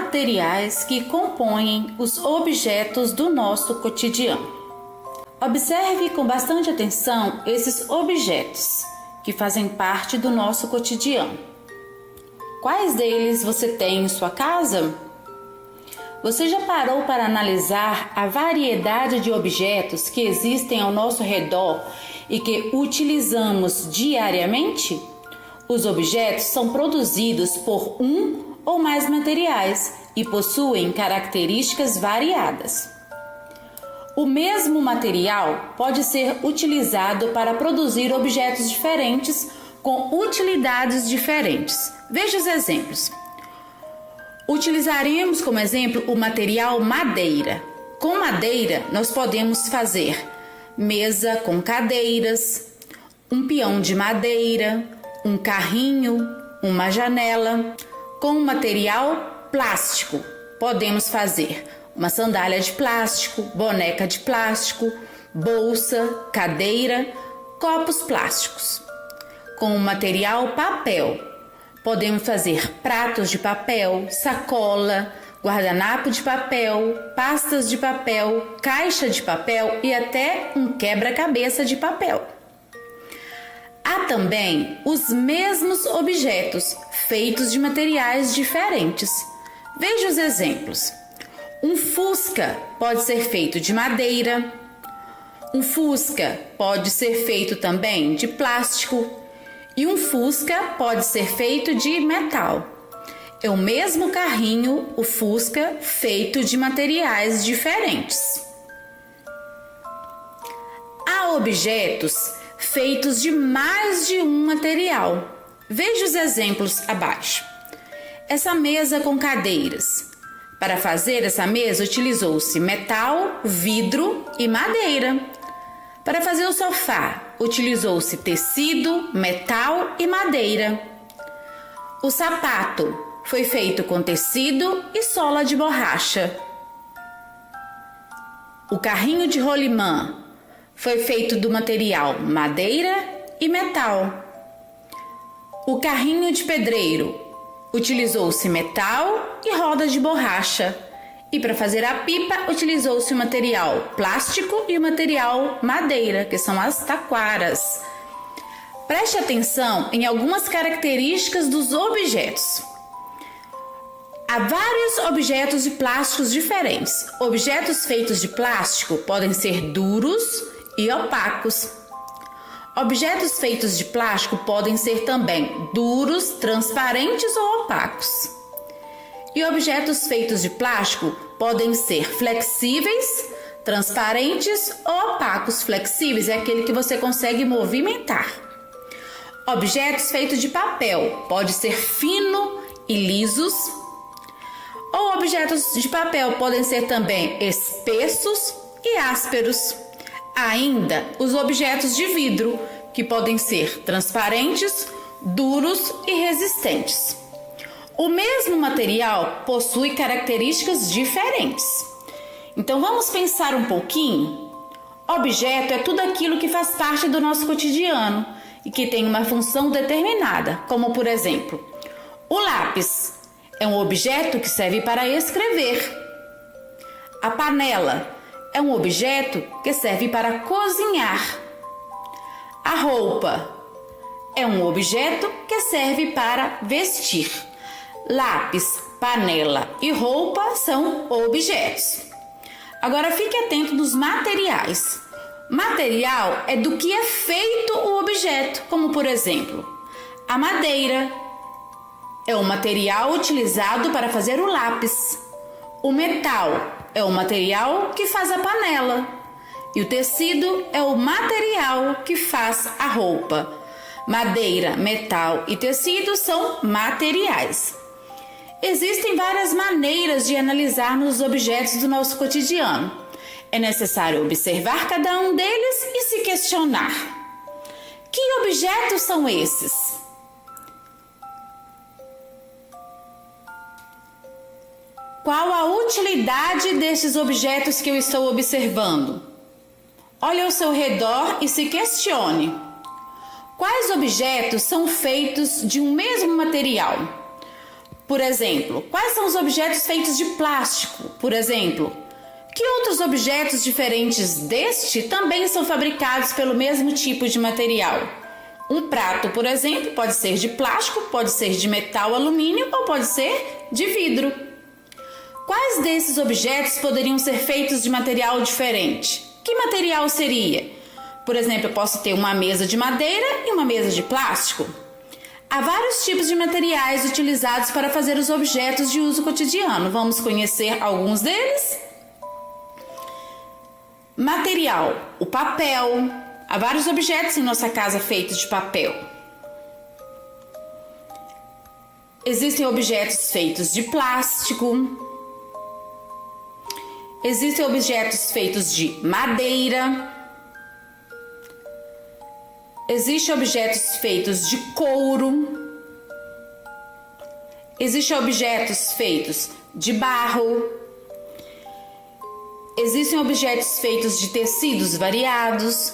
materiais que compõem os objetos do nosso cotidiano. Observe com bastante atenção esses objetos que fazem parte do nosso cotidiano. Quais deles você tem em sua casa? Você já parou para analisar a variedade de objetos que existem ao nosso redor e que utilizamos diariamente? Os objetos são produzidos por um ou mais materiais e possuem características variadas. O mesmo material pode ser utilizado para produzir objetos diferentes com utilidades diferentes. Veja os exemplos. Utilizaremos como exemplo o material madeira. Com madeira, nós podemos fazer mesa com cadeiras, um peão de madeira, um carrinho, uma janela. Com material plástico, podemos fazer uma sandália de plástico, boneca de plástico, bolsa, cadeira, copos plásticos. Com o material papel, podemos fazer pratos de papel, sacola, guardanapo de papel, pastas de papel, caixa de papel e até um quebra-cabeça de papel. Há também os mesmos objetos feitos de materiais diferentes. Veja os exemplos. Um Fusca pode ser feito de madeira. Um Fusca pode ser feito também de plástico. E um Fusca pode ser feito de metal. É o mesmo carrinho, o Fusca, feito de materiais diferentes. Há objetos feitos de mais de um material. Veja os exemplos abaixo. Essa mesa com cadeiras. Para fazer essa mesa utilizou-se metal, vidro e madeira. Para fazer o sofá, utilizou-se tecido, metal e madeira. O sapato foi feito com tecido e sola de borracha. O carrinho de rolimã foi feito do material madeira e metal. O carrinho de pedreiro utilizou-se metal e roda de borracha. E para fazer a pipa, utilizou-se o material plástico e o material madeira, que são as taquaras. Preste atenção em algumas características dos objetos. Há vários objetos de plásticos diferentes. Objetos feitos de plástico podem ser duros e opacos. Objetos feitos de plástico podem ser também duros, transparentes ou opacos. E objetos feitos de plástico podem ser flexíveis, transparentes ou opacos. Flexíveis é aquele que você consegue movimentar. Objetos feitos de papel pode ser fino e lisos. Ou objetos de papel podem ser também espessos e ásperos. Ainda os objetos de vidro, que podem ser transparentes, duros e resistentes. O mesmo material possui características diferentes. Então vamos pensar um pouquinho. Objeto é tudo aquilo que faz parte do nosso cotidiano e que tem uma função determinada, como por exemplo, o lápis é um objeto que serve para escrever. A panela é um objeto que serve para cozinhar. A roupa é um objeto que serve para vestir. Lápis, panela e roupa são objetos. Agora fique atento nos materiais. Material é do que é feito o objeto, como por exemplo, a madeira é o material utilizado para fazer o lápis. O metal é o material que faz a panela. E o tecido é o material que faz a roupa. Madeira, metal e tecido são materiais. Existem várias maneiras de analisar os objetos do nosso cotidiano. É necessário observar cada um deles e se questionar: que objetos são esses? Qual a utilidade desses objetos que eu estou observando? Olhe ao seu redor e se questione: quais objetos são feitos de um mesmo material? Por exemplo, quais são os objetos feitos de plástico? Por exemplo, que outros objetos diferentes deste também são fabricados pelo mesmo tipo de material? Um prato, por exemplo, pode ser de plástico, pode ser de metal, alumínio ou pode ser de vidro. Quais desses objetos poderiam ser feitos de material diferente? Que material seria? Por exemplo, eu posso ter uma mesa de madeira e uma mesa de plástico. Há vários tipos de materiais utilizados para fazer os objetos de uso cotidiano. Vamos conhecer alguns deles? Material: o papel. Há vários objetos em nossa casa feitos de papel. Existem objetos feitos de plástico. Existem objetos feitos de madeira. Existem objetos feitos de couro. Existem objetos feitos de barro. Existem objetos feitos de tecidos variados,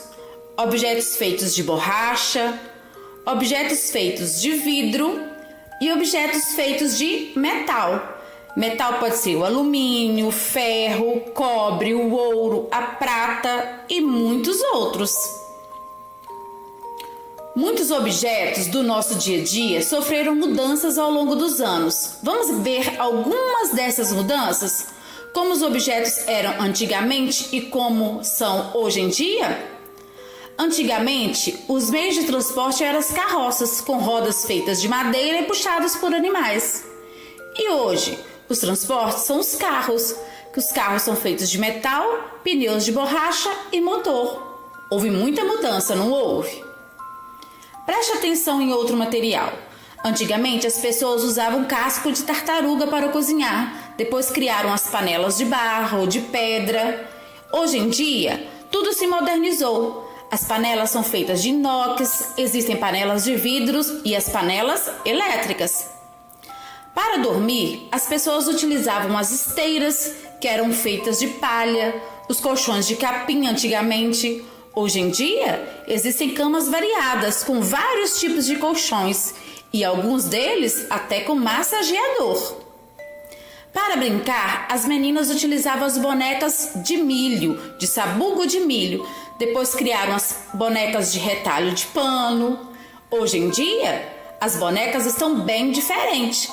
objetos feitos de borracha, objetos feitos de vidro e objetos feitos de metal. Metal pode ser o alumínio, o ferro, o cobre, o ouro, a prata e muitos outros. Muitos objetos do nosso dia a dia sofreram mudanças ao longo dos anos. Vamos ver algumas dessas mudanças? Como os objetos eram antigamente e como são hoje em dia? Antigamente, os meios de transporte eram as carroças, com rodas feitas de madeira e puxadas por animais. E hoje, os transportes são os carros, que os carros são feitos de metal, pneus de borracha e motor. Houve muita mudança, não houve? Preste atenção em outro material. Antigamente, as pessoas usavam casco de tartaruga para cozinhar. Depois criaram as panelas de barro ou de pedra. Hoje em dia, tudo se modernizou. As panelas são feitas de inox, existem panelas de vidros e as panelas elétricas. Para dormir, as pessoas utilizavam as esteiras, que eram feitas de palha, os colchões de capim antigamente. Hoje em dia, existem camas variadas com vários tipos de colchões e alguns deles até com massageador. Para brincar, as meninas utilizavam as bonecas de milho, de sabugo de milho. Depois criaram as bonecas de retalho de pano. Hoje em dia, as bonecas estão bem diferentes.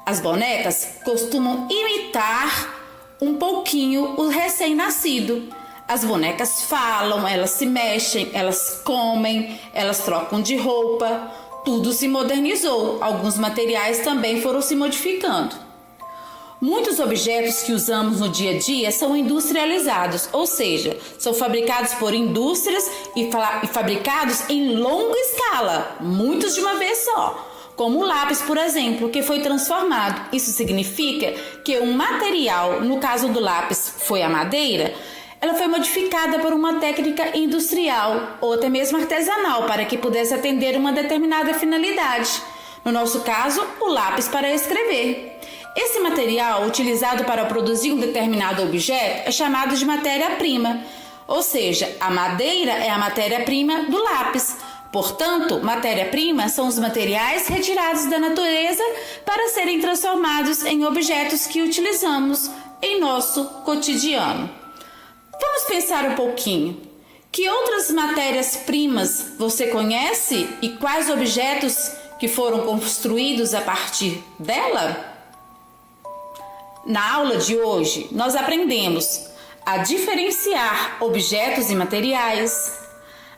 As bonecas costumam imitar um pouquinho o recém-nascido. As bonecas falam, elas se mexem, elas comem, elas trocam de roupa. Tudo se modernizou. Alguns materiais também foram se modificando. Muitos objetos que usamos no dia a dia são industrializados, ou seja, são fabricados por indústrias e fabricados em longa escala, muitos de uma vez só. Como o lápis, por exemplo, que foi transformado. Isso significa que um material, no caso do lápis foi a madeira, ela foi modificada por uma técnica industrial ou até mesmo artesanal para que pudesse atender uma determinada finalidade. No nosso caso, o lápis para escrever. Esse material utilizado para produzir um determinado objeto é chamado de matéria-prima, ou seja, a madeira é a matéria-prima do lápis. Portanto, matéria-prima são os materiais retirados da natureza para serem transformados em objetos que utilizamos em nosso cotidiano. Vamos pensar um pouquinho. Que outras matérias-primas você conhece e quais objetos que foram construídos a partir dela? Na aula de hoje, nós aprendemos a diferenciar objetos e materiais,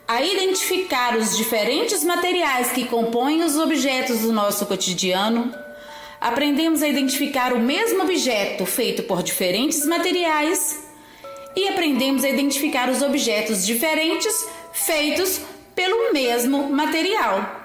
a identificar os diferentes materiais que compõem os objetos do nosso cotidiano. Aprendemos a identificar o mesmo objeto feito por diferentes materiais e aprendemos a identificar os objetos diferentes feitos pelo mesmo material.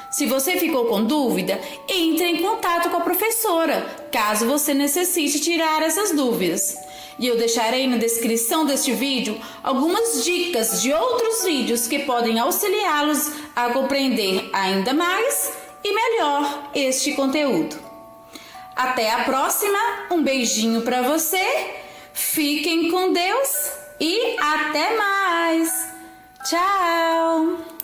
Se você ficou com dúvida, entre em contato com a professora, caso você necessite tirar essas dúvidas. E eu deixarei na descrição deste vídeo algumas dicas de outros vídeos que podem auxiliá-los a compreender ainda mais e melhor este conteúdo. Até a próxima, um beijinho para você, fiquem com Deus e até mais! Tchau!